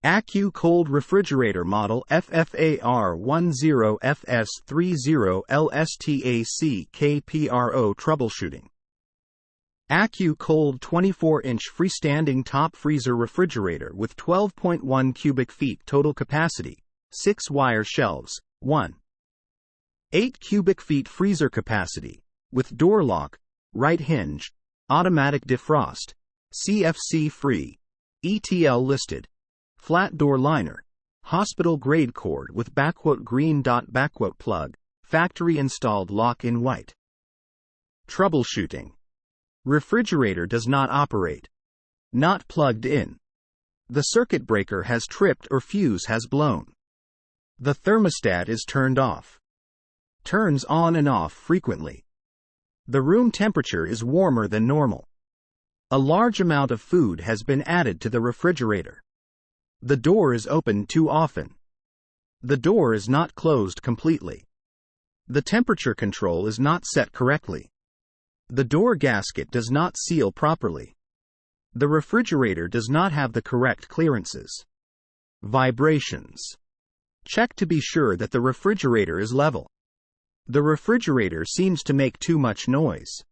AccuCold refrigerator model FFAR10FS30LSTACKPRO troubleshooting. AccuCold 24-inch freestanding top freezer refrigerator with 12.1 cubic feet total capacity, 6 wire shelves, 1.8 cubic feet freezer capacity, with door lock, right hinge, automatic defrost, CFC free, ETL listed, flat door liner, hospital grade cord with green plug, factory installed lock in white. Troubleshooting. Refrigerator does not operate. Not plugged in. The circuit breaker has tripped or fuse has blown. The thermostat is turned off. Turns on and off frequently. The room temperature is warmer than normal. A large amount of food has been added to the refrigerator. The door is opened too often. The door is not closed completely. The temperature control is not set correctly. The door gasket does not seal properly. The refrigerator does not have the correct clearances. Vibrations. Check to be sure that the refrigerator is level. The refrigerator seems to make too much noise.